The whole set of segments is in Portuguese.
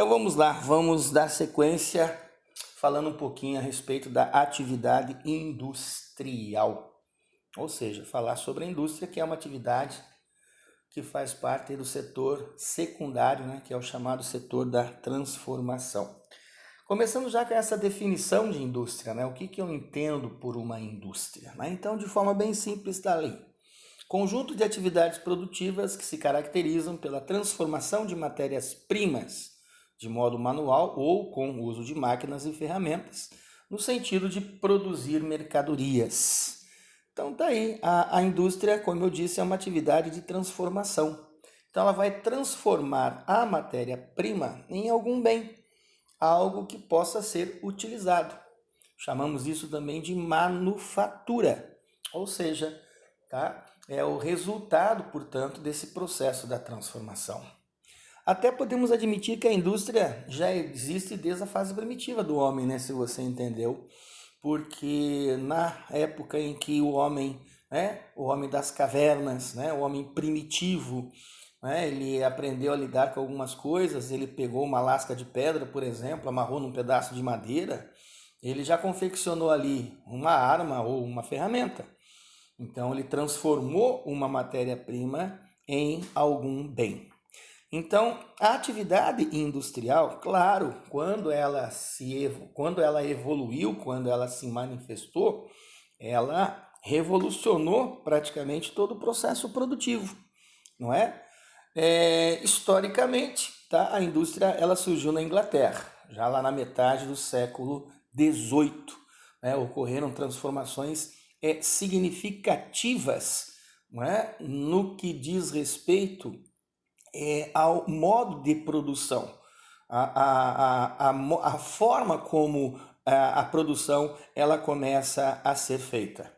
Então vamos lá, vamos dar sequência falando um pouquinho a respeito da atividade industrial. Ou seja, falar sobre a indústria, que é uma atividade que faz parte do setor secundário, né, que é o chamado setor da transformação. Começando já com essa definição de indústria, né? O que eu entendo por uma indústria? Né? Então, de forma bem simples, está ali. Conjunto de atividades produtivas que se caracterizam pela transformação de matérias-primas de modo manual ou com o uso de máquinas e ferramentas, no sentido de produzir mercadorias. Então tá aí, a indústria, como eu disse, é uma atividade de transformação. Então ela vai transformar a matéria-prima em algum bem, algo que possa ser utilizado. Chamamos isso também de manufatura, ou seja, tá? É o resultado, portanto, desse processo da transformação. Até podemos admitir que a indústria já existe desde a fase primitiva do homem, né? Se você entendeu. Porque na época em que o homem das cavernas, né? O homem primitivo, né? Ele aprendeu a lidar com algumas coisas, ele pegou uma lasca de pedra, por exemplo, amarrou num pedaço de madeira, ele já confeccionou ali uma arma ou uma ferramenta. Então ele transformou uma matéria-prima em algum bem. Então, a atividade industrial, claro, quando ela evoluiu, quando ela se manifestou, ela revolucionou praticamente todo o processo produtivo, não é? Historicamente, tá? A indústria ela surgiu na Inglaterra, já lá na metade do século XVIII. Né? Ocorreram transformações significativas, não é? No que diz respeito ao modo de produção, a forma como a produção ela começa a ser feita.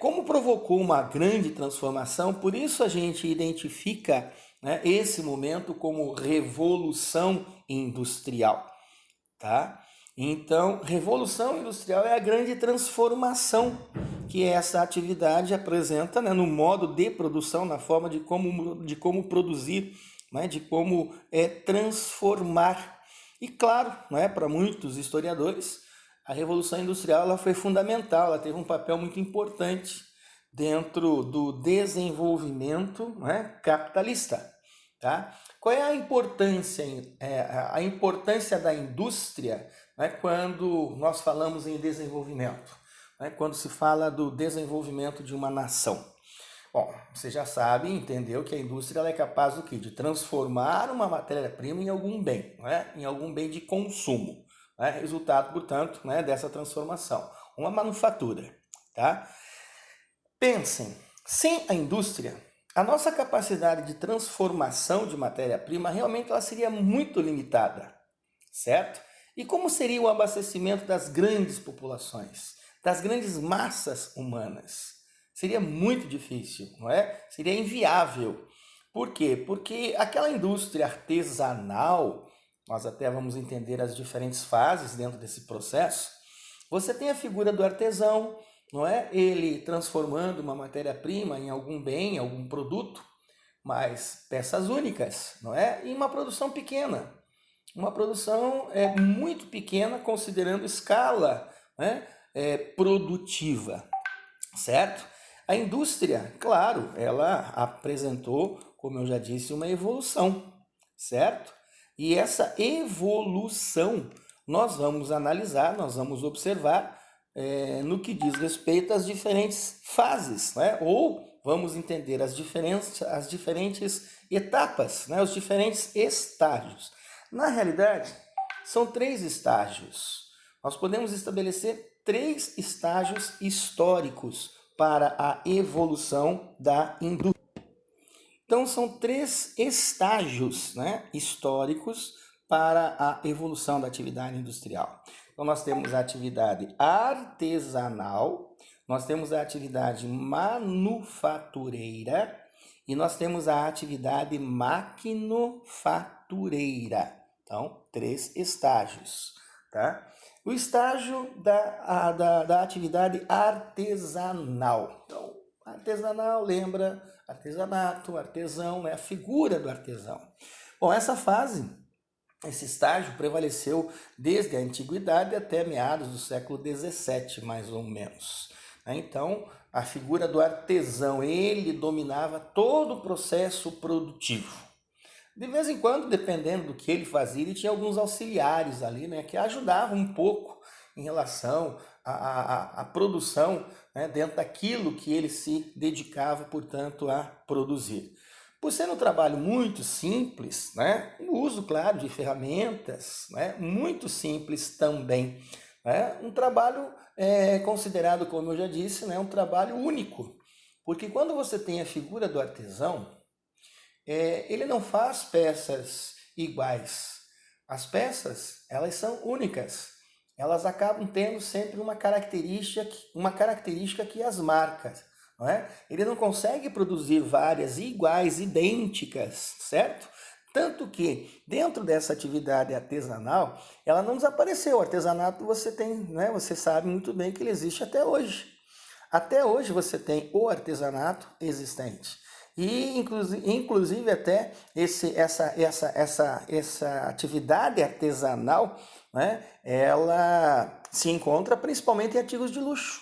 Como provocou uma grande transformação, por isso a gente identifica, né, esse momento como revolução industrial. Tá? Então, revolução industrial é a grande transformação que essa atividade apresenta, né, no modo de produção, na forma de como produzir, né, de como transformar. E claro, né, para muitos historiadores, a Revolução Industrial ela foi fundamental, ela teve um papel muito importante dentro do desenvolvimento, né, capitalista. Tá? Qual é a importância, a importância da indústria, né, quando nós falamos em desenvolvimento? Né, quando se fala do desenvolvimento de uma nação? Bom, você já sabe, entendeu que a indústria ela é capaz do quê? De transformar uma matéria-prima em algum bem, né? Em algum bem de consumo. Né? Resultado, portanto, né, dessa transformação. Uma manufatura. Tá? Pensem, sem a indústria, a nossa capacidade de transformação de matéria-prima realmente ela seria muito limitada, certo? E como seria o abastecimento das grandes populações, das grandes massas humanas? Seria muito difícil, não é? Seria inviável. Por quê? Porque aquela indústria artesanal, nós até vamos entender as diferentes fases dentro desse processo, você tem a figura do artesão, não é? Ele transformando uma matéria-prima em algum bem, algum produto, mas peças únicas, não é? Em uma produção pequena. Uma produção muito pequena, considerando escala, né, produtiva, certo? A indústria, claro, ela apresentou, como eu já disse, uma evolução, certo? E essa evolução nós vamos analisar, nós vamos observar no que diz respeito às diferentes fases, né? Ou vamos entender as diferentes etapas, né? Os diferentes estágios. Na realidade, são 3 estágios. Nós podemos estabelecer 3 estágios históricos para a evolução da indústria. Então, são 3 estágios, né, históricos para a evolução da atividade industrial. Então, nós temos a atividade artesanal, nós temos a atividade manufatureira e nós temos a atividade maquinofatureira. Então, 3 estágios. Tá? O estágio da atividade artesanal. Então, artesanal lembra artesanato, artesão, né? A figura do artesão. Bom, essa fase esse estágio prevaleceu desde a antiguidade até meados do século XVII, mais ou menos. Então, a figura do artesão, ele dominava todo o processo produtivo. De vez em quando, dependendo do que ele fazia, ele tinha alguns auxiliares ali, né, que ajudavam um pouco em relação à produção, né, dentro daquilo que ele se dedicava, portanto, a produzir. Por ser um trabalho muito simples, né, o uso, claro, de ferramentas, né, muito simples também. Né, um trabalho considerado, como eu já disse, né, um trabalho único. Porque quando você tem a figura do artesão, ele não faz peças iguais. As peças, elas são únicas. Elas acabam tendo sempre uma característica que as marca, não é? Ele não consegue produzir várias iguais, idênticas, certo? Tanto que dentro dessa atividade artesanal, ela não desapareceu. O artesanato você tem, né? Você sabe muito bem que ele existe até hoje. Até hoje você tem o artesanato existente. E inclusive até essa atividade artesanal, né, ela se encontra principalmente em artigos de luxo.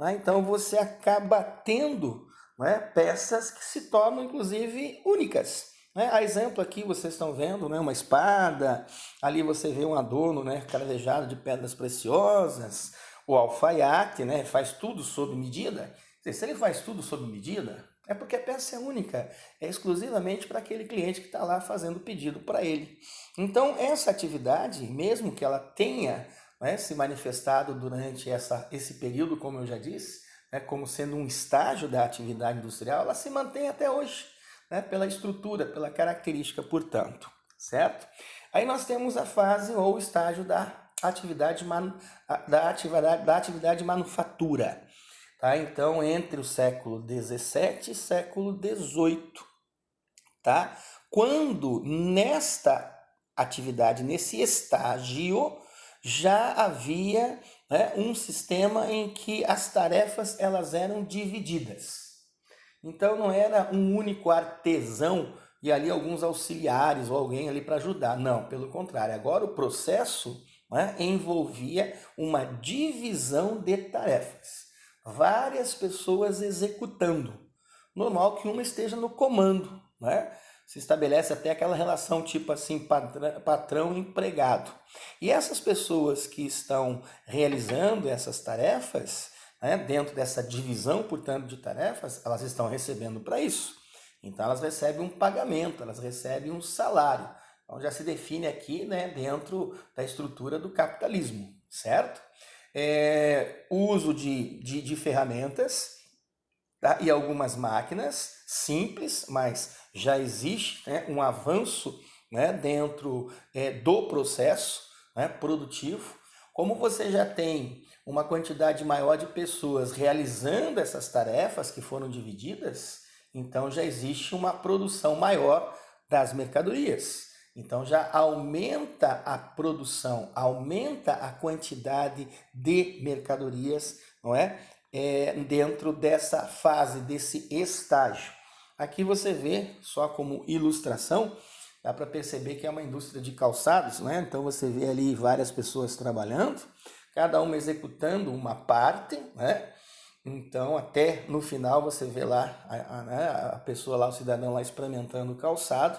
Né? Então você acaba tendo, né, peças que se tornam inclusive únicas. Né? A exemplo aqui vocês estão vendo, né, uma espada, ali você vê um adorno, né, cravejado de pedras preciosas, o alfaiate, né, faz tudo sob medida. Se ele faz tudo sob medida, é porque a peça é única, é exclusivamente para aquele cliente que está lá fazendo o pedido para ele. Então, essa atividade, mesmo que ela tenha, né, se manifestado durante esse período, como eu já disse, né, como sendo um estágio da atividade industrial, ela se mantém até hoje, né, pela estrutura, pela característica, portanto, certo? Aí nós temos a fase ou estágio da atividade manufatura. Tá? Então, entre o século XVII e século XVIII, tá? Quando nesta atividade, nesse estágio, já havia, né, um sistema em que as tarefas elas eram divididas. Então, não era um único artesão e ali alguns auxiliares ou alguém ali para ajudar. Não, pelo contrário. Agora o processo, né, envolvia uma divisão de tarefas. Várias pessoas executando. Normal que uma esteja no comando, né? Se estabelece até aquela relação tipo assim, patrão-empregado. E essas pessoas que estão realizando essas tarefas, né, dentro dessa divisão, portanto, de tarefas, elas estão recebendo para isso. Então, elas recebem um pagamento, elas recebem um salário. Então, já se define aqui, né, dentro da estrutura do capitalismo, certo? O uso de ferramentas, tá? E algumas máquinas simples, mas já existe, né, um avanço, né, dentro do processo, né, produtivo. Como você já tem uma quantidade maior de pessoas realizando essas tarefas que foram divididas, então já existe uma produção maior das mercadorias. Então já aumenta a produção, aumenta a quantidade de mercadorias, não é? Dentro dessa fase, desse estágio. Aqui você vê, só como ilustração, dá para perceber que é uma indústria de calçados, né? Então você vê ali várias pessoas trabalhando, cada uma executando uma parte, né? Então até no final você vê lá a pessoa lá, o cidadão lá experimentando o calçado,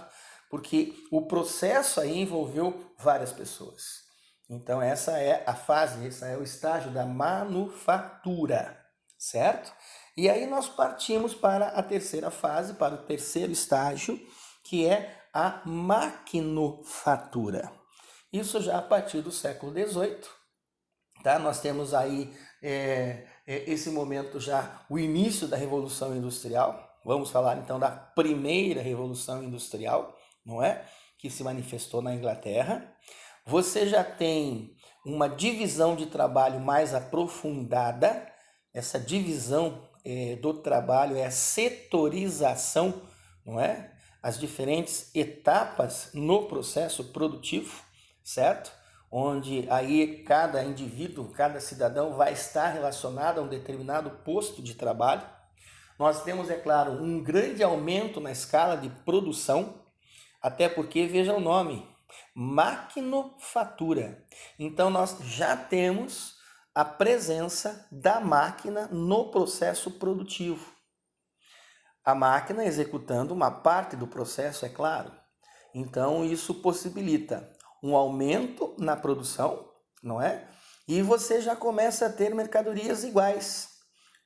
porque o processo aí envolveu várias pessoas. Então essa é a fase, esse é o estágio da manufatura, certo? E aí nós partimos para a terceira fase, para o terceiro estágio, que é a maquinofatura. Isso já a partir do século XVIII, tá? Nós temos aí esse momento já, o início da Revolução Industrial. Vamos falar então da primeira Revolução Industrial, não é? Que se manifestou na Inglaterra. Você já tem uma divisão de trabalho mais aprofundada. Essa divisão do trabalho é a setorização, não é? As diferentes etapas no processo produtivo, certo? Onde aí cada indivíduo, cada cidadão vai estar relacionado a um determinado posto de trabalho. Nós temos, é claro, um grande aumento na escala de produção, até porque, veja o nome, maquinofatura. Então, nós já temos a presença da máquina no processo produtivo. A máquina executando uma parte do processo, é claro. Então, isso possibilita um aumento na produção, não é? E você já começa a ter mercadorias iguais.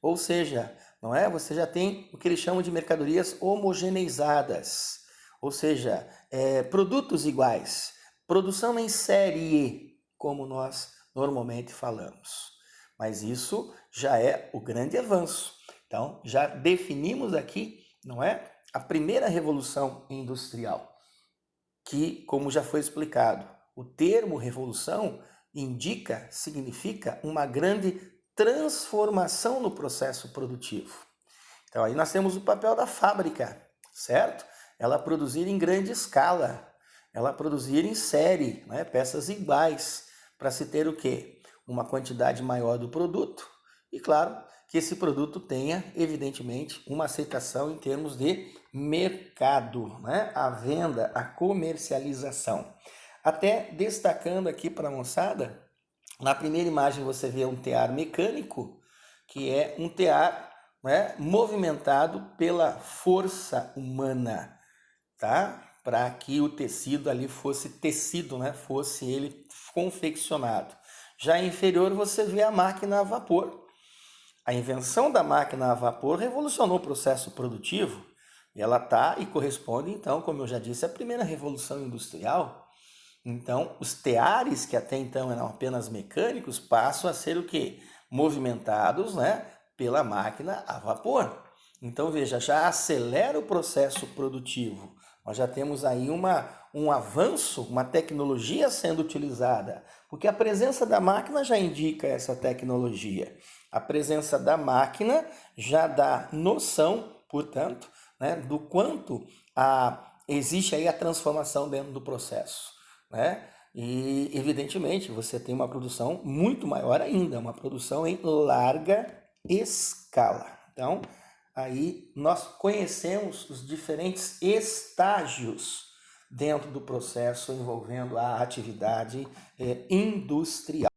Ou seja, não é? Você já tem o que eles chamam de mercadorias homogeneizadas. Ou seja, produtos iguais. Produção em série, como nós normalmente falamos. Mas isso já é o grande avanço. Então, já definimos aqui, não é? A primeira revolução industrial, que, como já foi explicado, o termo revolução significa uma grande transformação no processo produtivo. Então, aí nós temos o papel da fábrica, certo? Ela produzir em grande escala, ela produzir em série, né? Peças iguais, para se ter o quê? Uma quantidade maior do produto e, claro, que esse produto tenha, evidentemente, uma aceitação em termos de mercado, né? A venda, a comercialização. Até destacando aqui para a moçada, na primeira imagem você vê um tear mecânico, que é um tear, né, movimentado pela força humana, tá? Para que o tecido ali fosse tecido, né? Fosse ele confeccionado. Já inferior você vê a máquina a vapor. A invenção da máquina a vapor revolucionou o processo produtivo e ela está e corresponde, então, como eu já disse, à primeira revolução industrial. Então, os teares que até então eram apenas mecânicos passam a ser o quê? Movimentados, né, pela máquina a vapor. Então, veja, já acelera o processo produtivo. Nós já temos aí um avanço, uma tecnologia sendo utilizada, porque a presença da máquina já indica essa tecnologia. A presença da máquina já dá noção, portanto, né, do quanto existe aí a transformação dentro do processo, né? E, evidentemente, você tem uma produção muito maior ainda, uma produção em larga escala. Então, aí nós conhecemos os diferentes estágios dentro do processo envolvendo a atividade industrial.